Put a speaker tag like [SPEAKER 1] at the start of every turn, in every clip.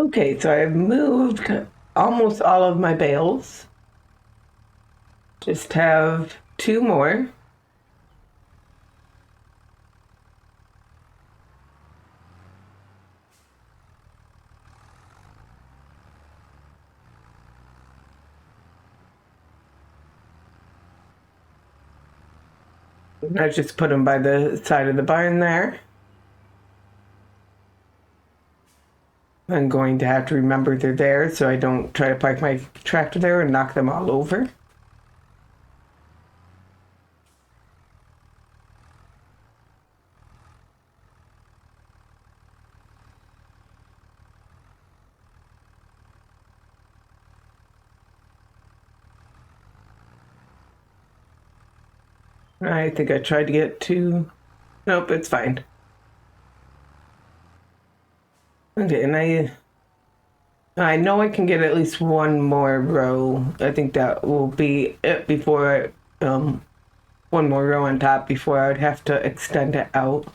[SPEAKER 1] Okay, so I've moved almost all of my bales. Just have two more. I just put them by the side of the barn there. I'm going to have to remember they're there so I don't try to park my tractor there and knock them all over. I think I tried to get two. Nope, it's fine. Okay, and I know I can get at least one more row. I think that will be it before one more row on top before I would have to extend it out.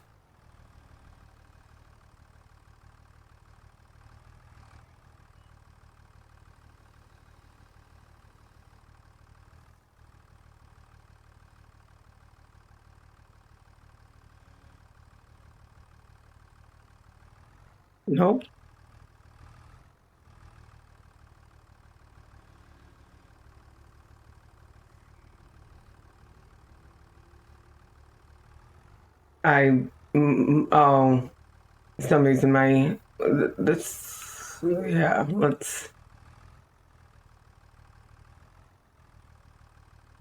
[SPEAKER 1] Nope. Oh, for some reason this, yeah,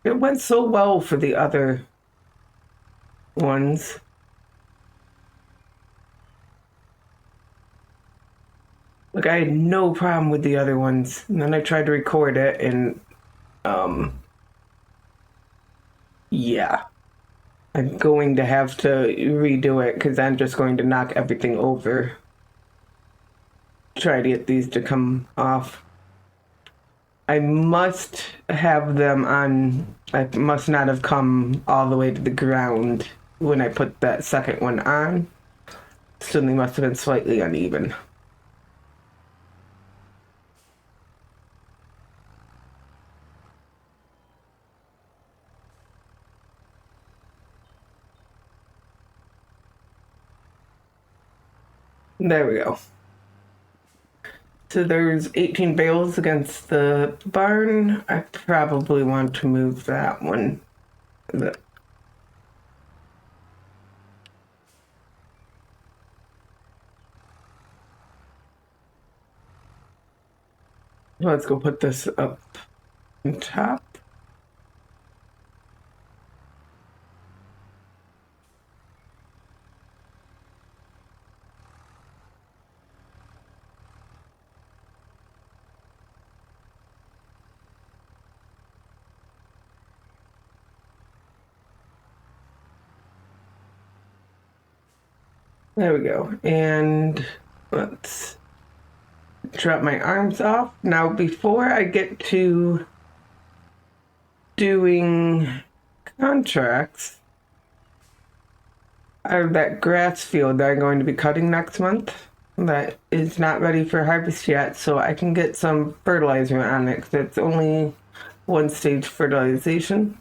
[SPEAKER 1] it went so well for the other ones. Like I had no problem with the other ones. And then I tried to record it and um yeah. I'm going to have to redo it because I'm just going to knock everything over. Try to get these to come off. I must have them on. I must not have come all the way to the ground when I put that second one on. So they must have been slightly uneven. There we go. So there's 18 bales against the barn. I probably want to move that one. Let's go put this up on top. There we go. And let's drop my arms off. Now, before I get to doing contracts, I have that grass field that I'm going to be cutting next month that is not ready for harvest yet, so I can get some fertilizer on it because it's only one stage fertilization.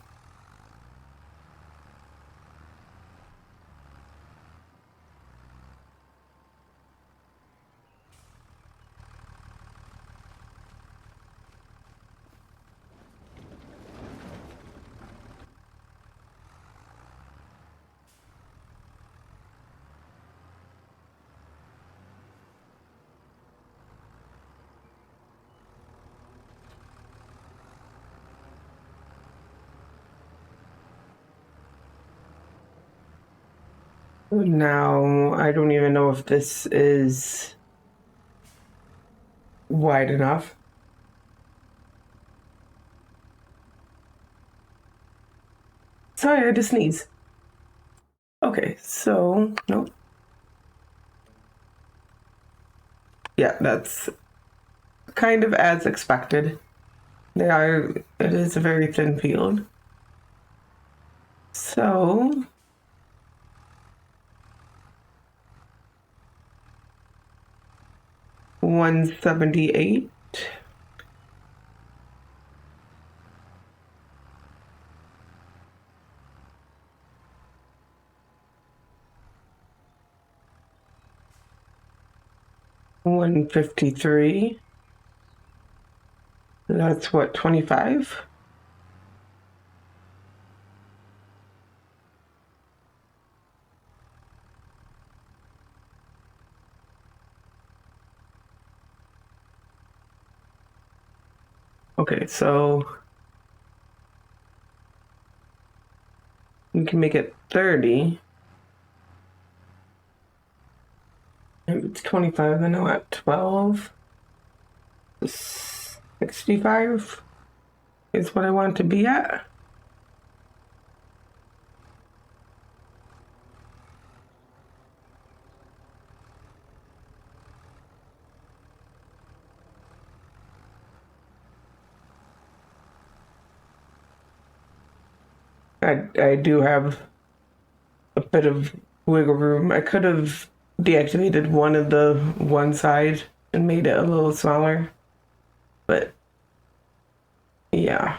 [SPEAKER 1] Now, I don't even know if this is wide enough. Sorry, I had to sneeze. Okay, so, nope. Yeah, that's kind of as expected. It is a very thin field. So, 178. $153. That's what, 25? Okay, so we can make it 30. If it's 25, then I'm at 12. 65 is what I want to be at. I do have a bit of wiggle room. I could have deactivated one of the one side and made it a little smaller, but yeah,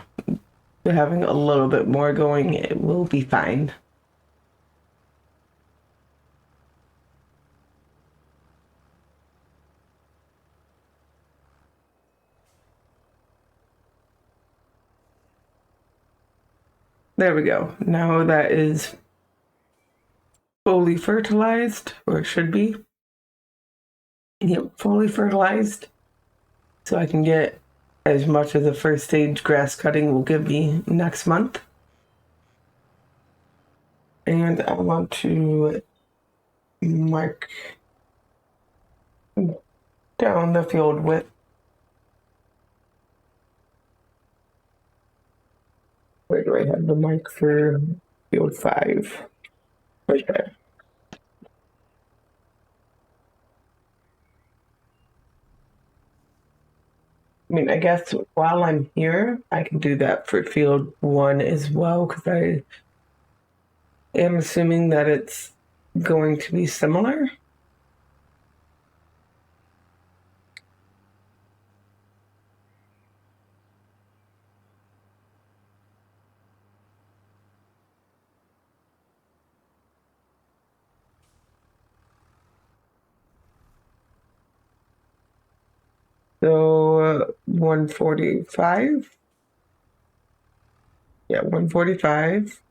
[SPEAKER 1] having a little bit more going, it will be fine. There we go. Now that is fully fertilized, or it should be. Yep, fully fertilized. So I can get as much as the first stage grass cutting will give me next month. And I want to mark down the field width. Where do I have the mark for field 5? Right there. I mean, I guess while I'm here, I can do that for field 1 as well, because I am assuming that it's going to be similar. So 145. Yeah, 145.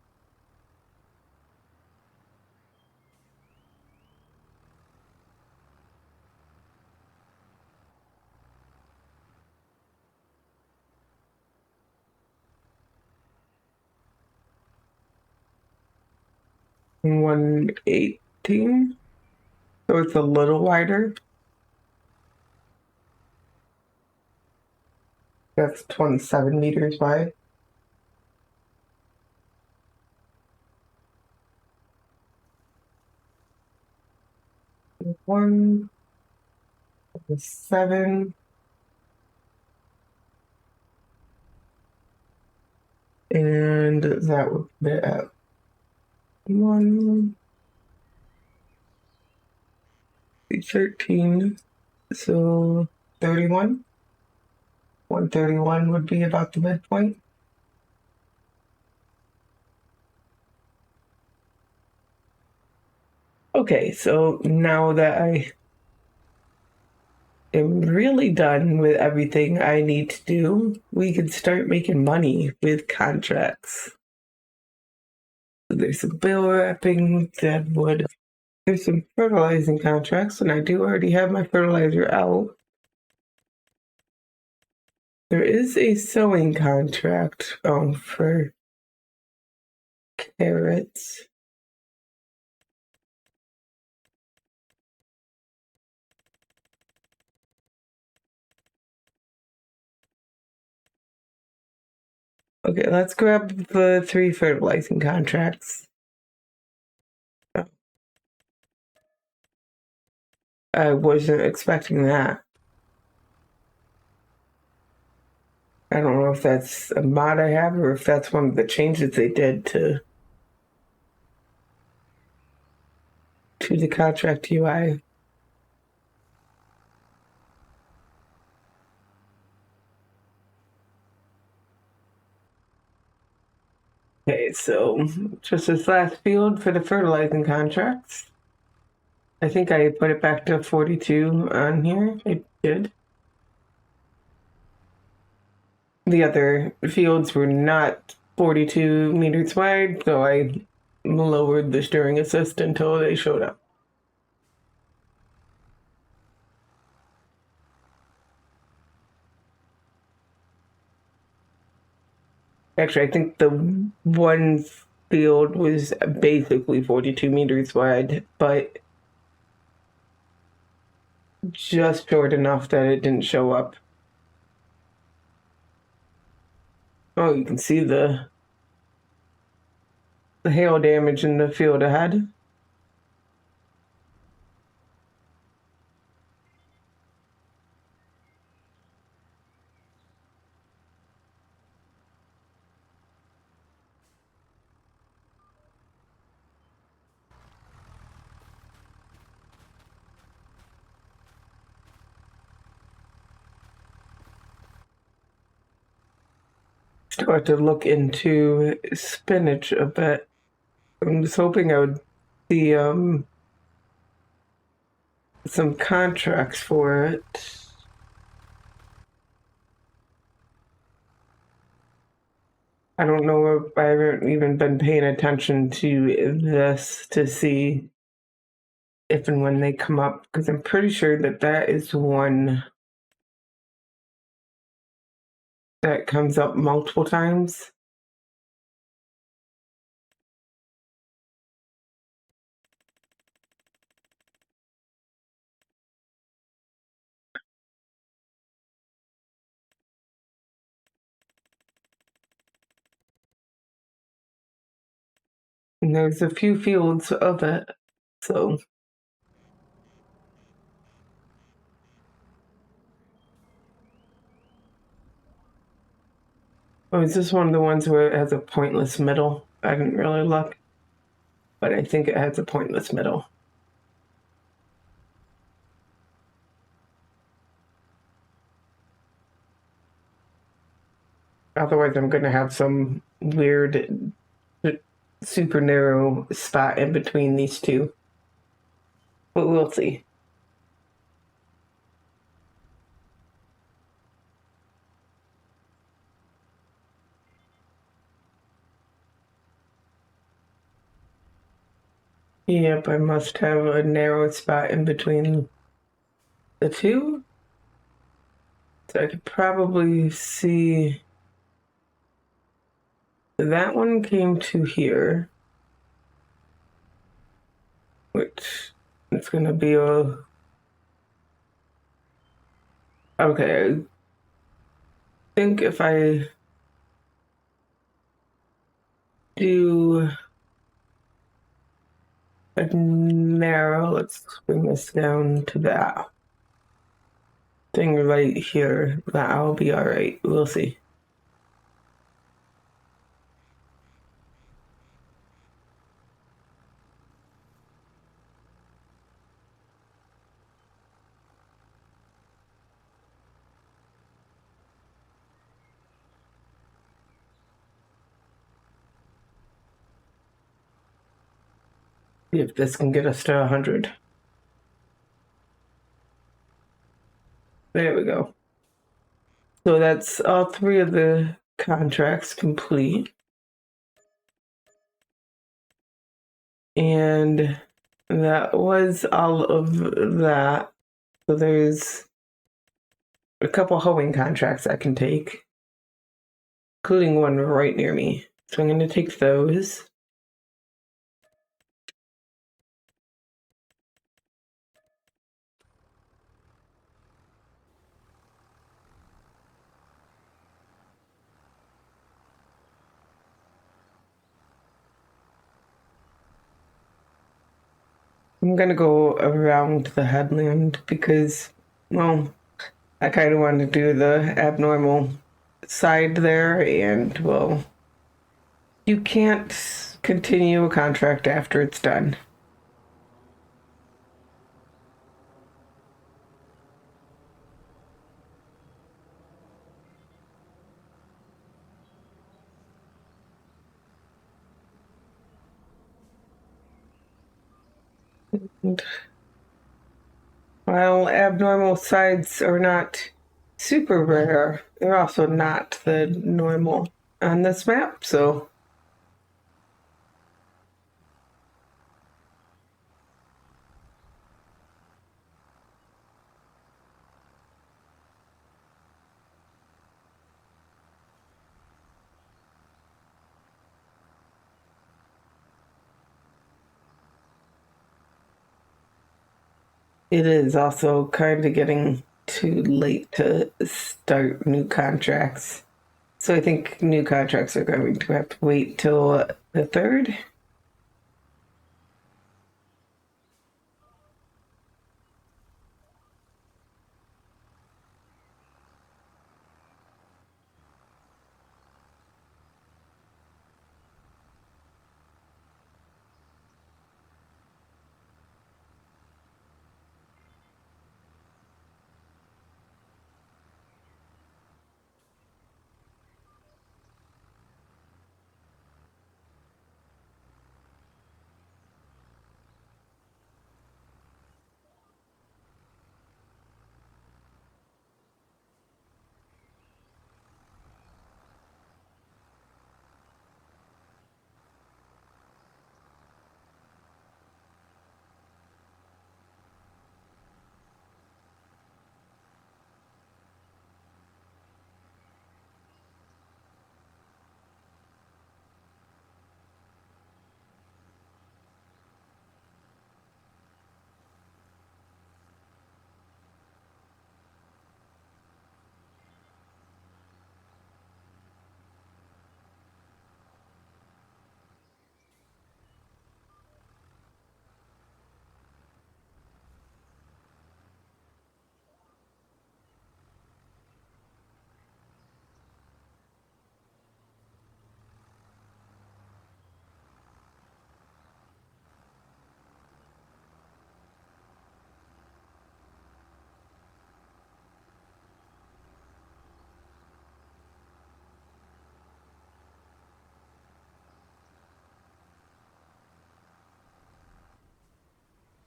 [SPEAKER 1] And 118. So it's a little wider. That's 27 meters wide. One, 7, and that would be at 1, 13, so 31. 131 would be about the midpoint. Okay, so now that I am really done with everything I need to do, we can start making money with contracts. There's some bill wrapping, deadwood. There's some fertilizing contracts, and I do already have my fertilizer out. There is a sewing contract for carrots. Okay, let's grab the 3 fertilizing contracts. I wasn't expecting that. I don't know if that's a mod I have or if that's one of the changes they did to the contract UI. Okay, so just this last field for the fertilizing contracts. I think I put it back to 42 on here. I did. The other fields were not 42 meters wide, so I lowered the steering assist until they showed up. Actually, I think the one field was basically 42 meters wide, but just short enough that it didn't show up. Oh, you can see the hail damage in the field ahead. Start to look into spinach a bit. I'm just hoping I would see some contracts for it. I don't know if I haven't even been paying attention to this to see if and when they come up, because I'm pretty sure that that is one that comes up multiple times. And there's a few fields of it, so. Oh, is this one of the ones where it has a pointless middle? I didn't really look, but I think it has a pointless middle. Otherwise, I'm going to have some weird, super narrow spot in between these two. But we'll see. Yep, I must have a narrow spot in between the two. So I could probably see that one came to here, which it's going to be a. Okay, I think if I do a narrow, let's bring this down to that thing right here, that'll be all right. We'll see. See if this can get us to 100. There we go. So that's all three of the contracts complete. And that was all of that. So there's a couple hoeing contracts I can take, including one right near me. So I'm going to take those. I'm going to go around the headland because, well, I kind of want to do the abnormal side there, and, well, you can't continue a contract after it's done. And while abnormal sides are not super rare, they're also not the normal on this map, so it is also kind of getting too late to start new contracts. So I think new contracts are going to have to wait till the 3rd.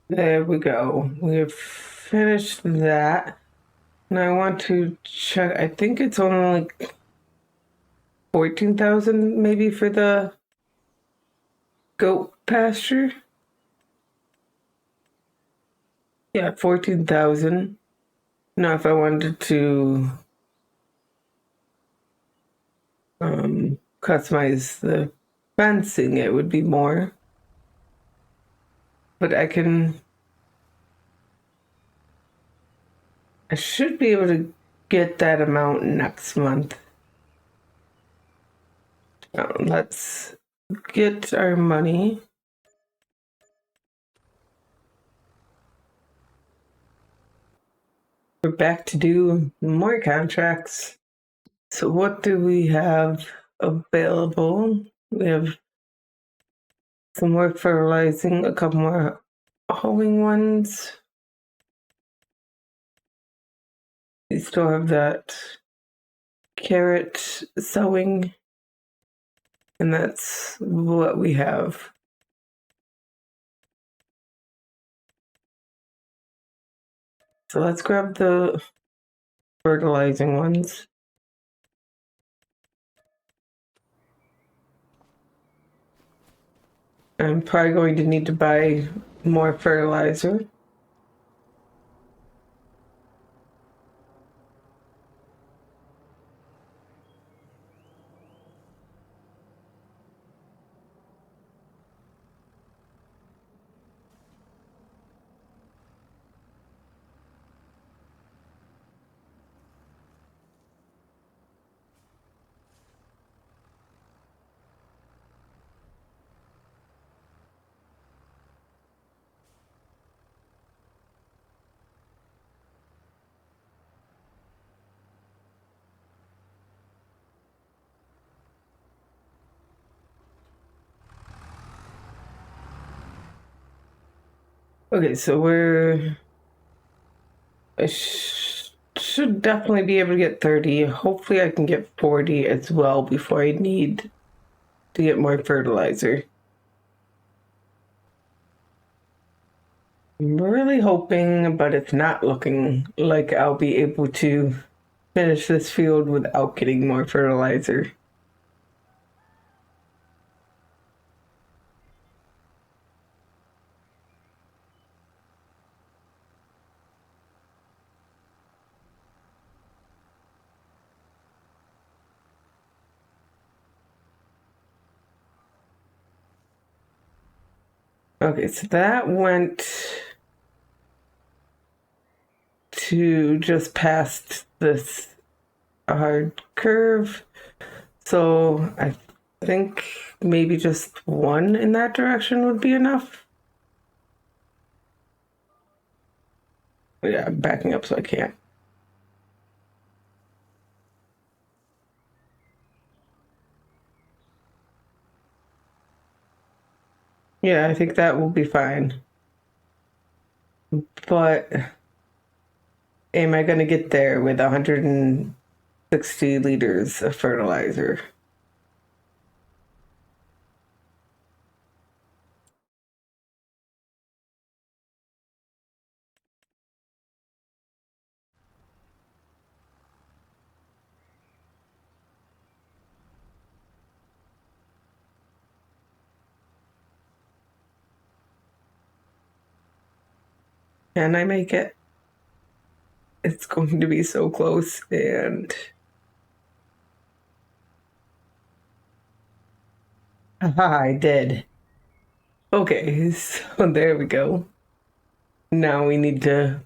[SPEAKER 1] There we go. We have finished that. And I want to check. I think it's only like 14,000 maybe for the goat pasture. Yeah, 14,000. Now, if I wanted to customize the fencing, it would be more. But I should be able to get that amount next month. Let's get our money. We're back to do more contracts. So what do we have available? We have some more fertilizing, a couple more hoeing ones. We still have that carrot sowing, and that's what we have. So let's grab the fertilizing ones. I'm probably going to need to buy more fertilizer. Okay, so I should definitely be able to get 30. Hopefully I can get 40 as well before I need to get more fertilizer. I'm really hoping, but it's not looking like I'll be able to finish this field without getting more fertilizer. Okay, so that went to just past this hard curve. So I think maybe just one in that direction would be enough. Yeah, I'm backing up so I can't. Yeah, I think that will be fine. But am I going to get there with 160 liters of fertilizer? Can I make it? It's going to be so close, and aha, I did. Okay, so there we go. Now we need to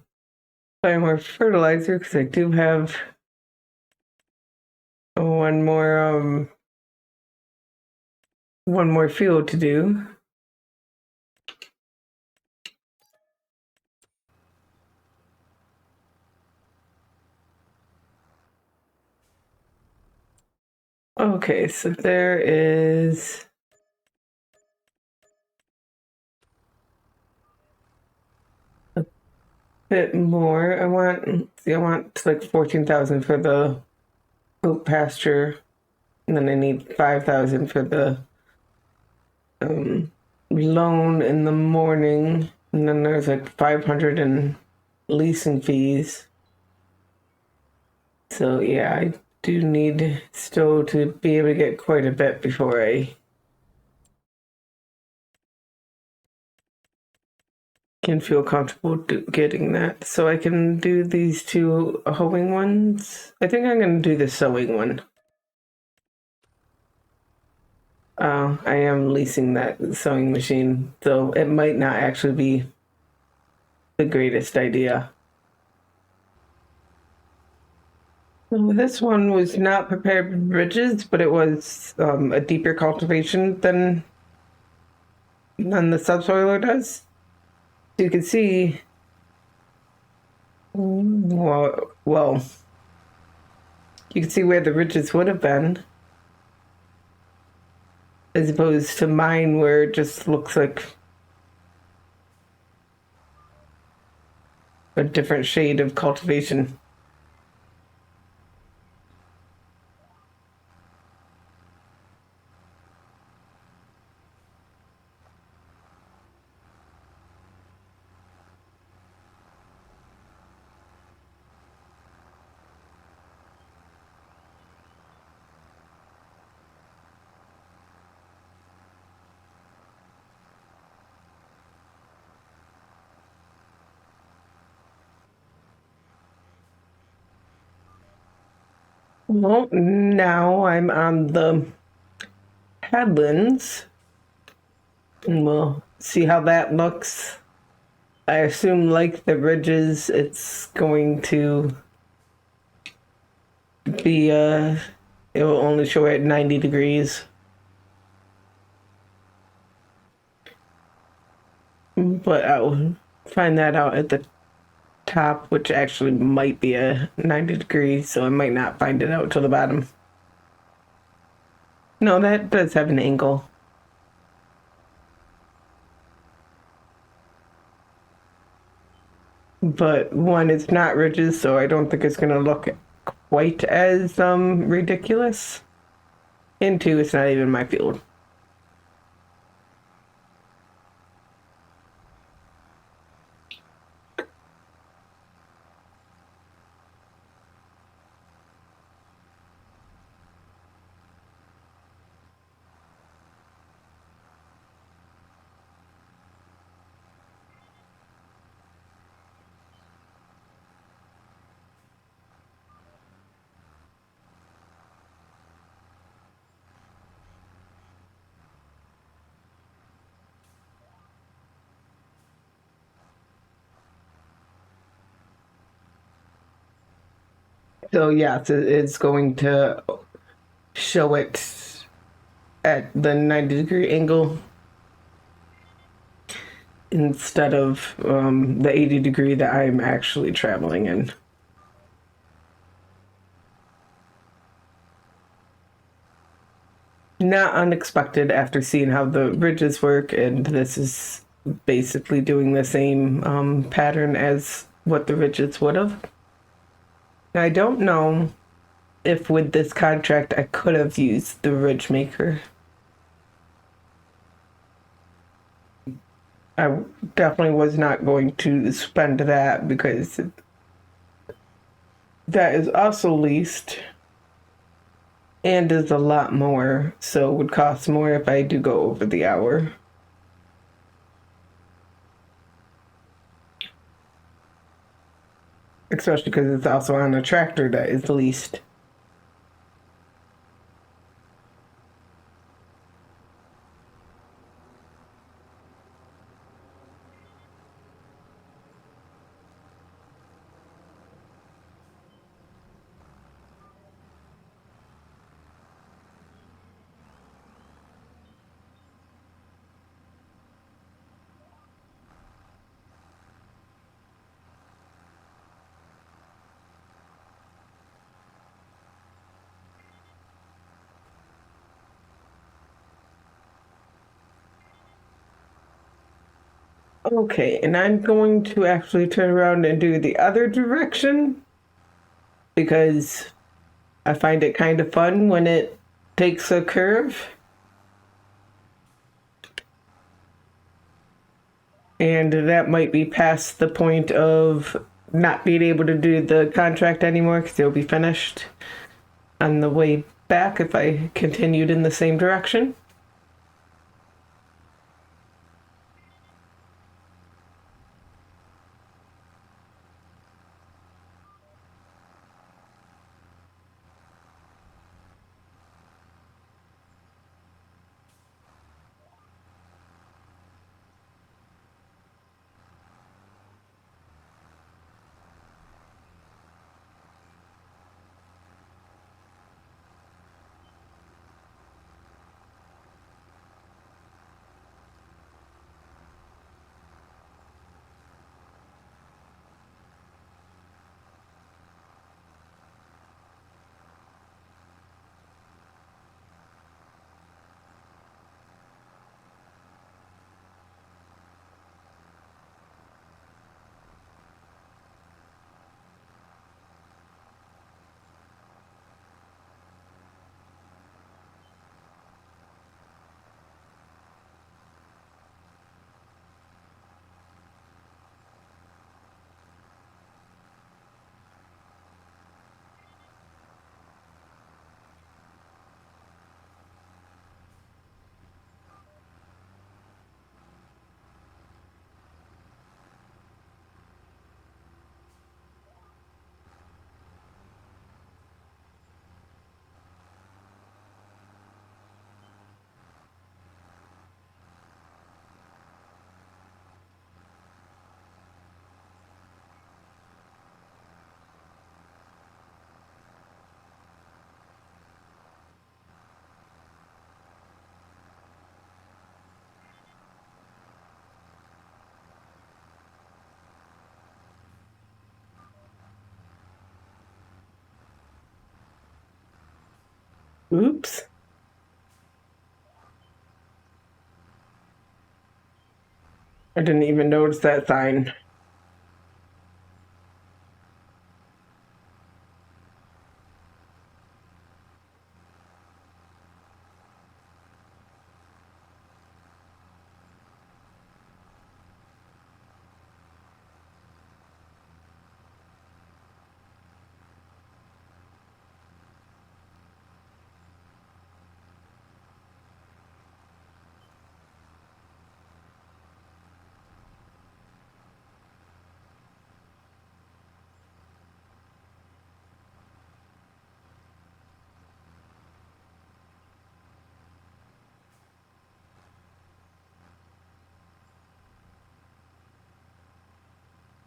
[SPEAKER 1] buy more fertilizer because I do have one more field to do. Okay, so there is a bit more. I want like 14,000 for the goat pasture, and then I need 5,000 for the loan in the morning, and then there's like 500 in leasing fees. So yeah, I do need still to be able to get quite a bit before I can feel comfortable getting that. So I can do these two hoeing ones. I think I'm going to do the sewing one. I am leasing that sewing machine, so it might not actually be the greatest idea. So this one was not prepared with ridges, but it was a deeper cultivation than the subsoiler does. So you can see, well, you can see where the ridges would have been, as opposed to mine where it just looks like a different shade of cultivation. Well, now I'm on the headlands, and we'll see how that looks. I assume, like the ridges, it's going to be, it will only show at 90 degrees. But I'll find that out at the top, which actually might be a 90 degrees, so I might not find it out till the bottom. No, that does have an angle. But one, it's not ridges, so I don't think it's gonna look quite as ridiculous. And two, it's not even my field. So yes, it's going to show it at the 90-degree angle instead of the 80-degree that I'm actually traveling in. Not unexpected after seeing how the ridges work, and this is basically doing the same pattern as what the ridges would have. I don't know if with this contract I could have used the ridge maker. I definitely was not going to spend that because that is also leased and is a lot more, so it would cost more if I do go over the hour. Especially because it's also on a tractor that is leased. Okay, and I'm going to actually turn around and do the other direction because I find it kind of fun when it takes a curve. And that might be past the point of not being able to do the contract anymore because it'll be finished on the way back if I continued in the same direction. Oops. I didn't even notice that sign.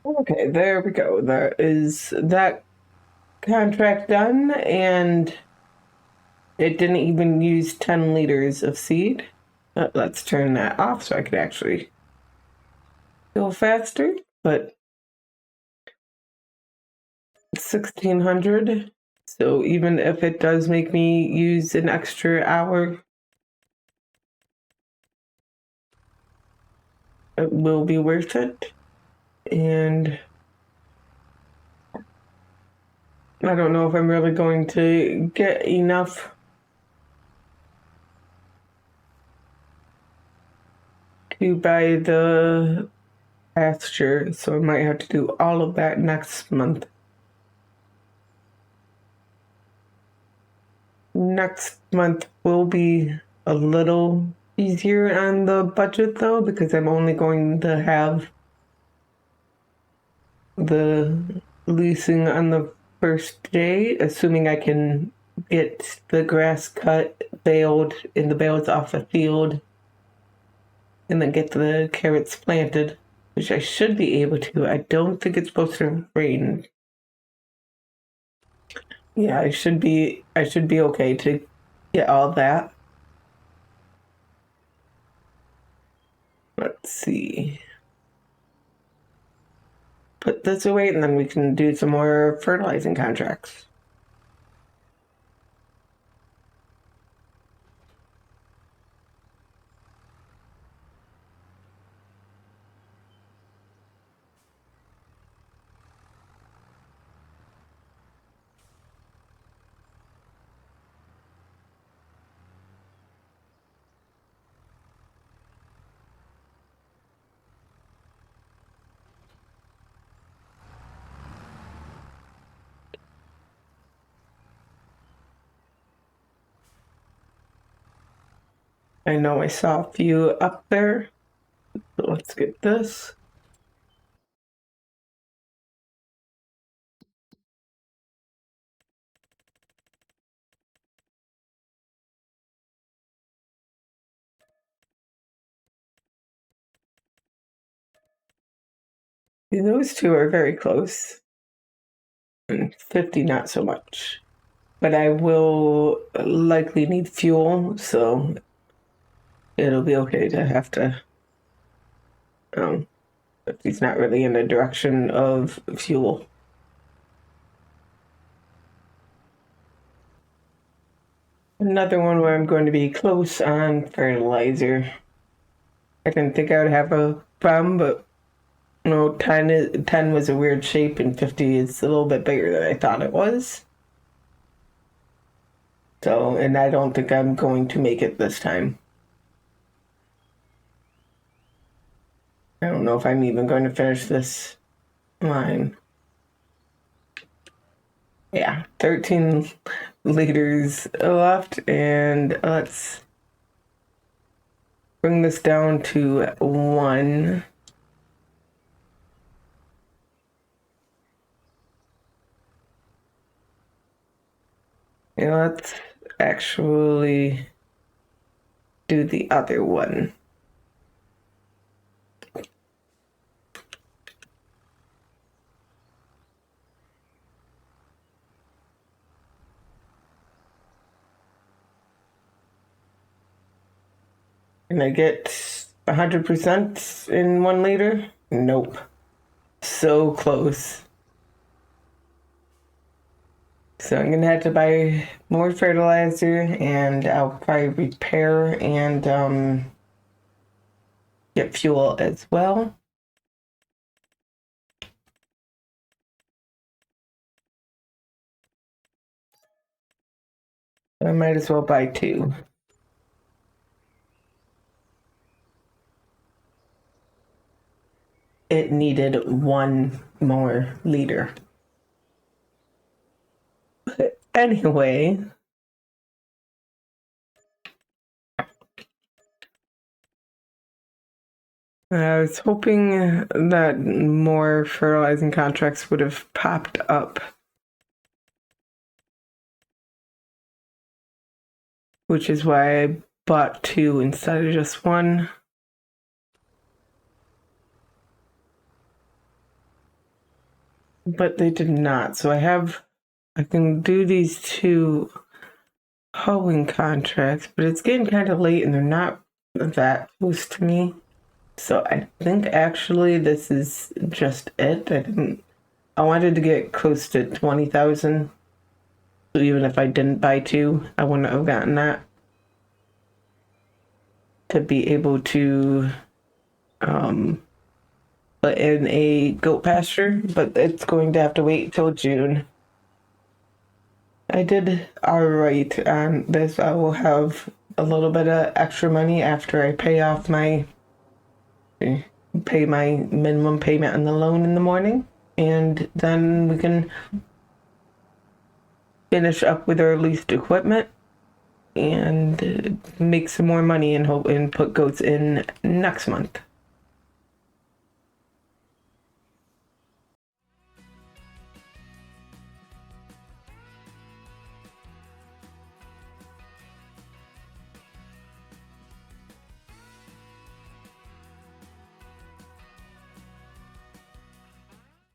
[SPEAKER 1] Okay, there we go. That contract done, and it didn't even use 10 liters of seed. Let's turn that off so I could actually go faster, but 1600. So even if it does make me use an extra hour, it will be worth it. And I don't know if I'm really going to get enough to buy the pasture, so I might have to do all of that next month. Next month will be a little easier on the budget though, because I'm only going to have the leasing on the first day, assuming I can get the grass cut, baled, and the bales off the field, and then get the carrots planted, which I should be able to. I don't think it's supposed to rain. Yeah, I should be okay to get all that. Let's see. Put this away and then we can do some more fertilizing contracts. I know I saw a few up there. So let's get this. Those two are very close. And 50 not so much. But I will likely need fuel, so it'll be okay to have to, if he's not really in the direction of fuel. Another one where I'm going to be close on fertilizer. I didn't think I would have a problem, but no, 10 was a weird shape and 50 is a little bit bigger than I thought it was. So, and I don't think I'm going to make it this time. I don't know if I'm even going to finish this line. Yeah, 13 liters left, and let's bring this down to 1. And let's actually do the other one. Can I get 100% in 1 liter? Nope. So close. So I'm gonna have to buy more fertilizer, and I'll probably repair and get fuel as well. I might as well buy 2. It needed 1 more liter. But anyway, I was hoping that more fertilizing contracts would have popped up, which is why I bought 2 instead of just 1. But they did not. So I have I can do these 2 hoeing contracts, but it's getting kind of late and they're not that close to me. So I think actually this is just it. I wanted to get close to 20,000. So even if I didn't buy 2, I wouldn't have gotten that. To be able to put in a goat pasture, but it's going to have to wait till June. I did alright on this. I will have a little bit of extra money after I pay my minimum payment on the loan in the morning, and then we can finish up with our leased equipment and make some more money and hope and put goats in next month.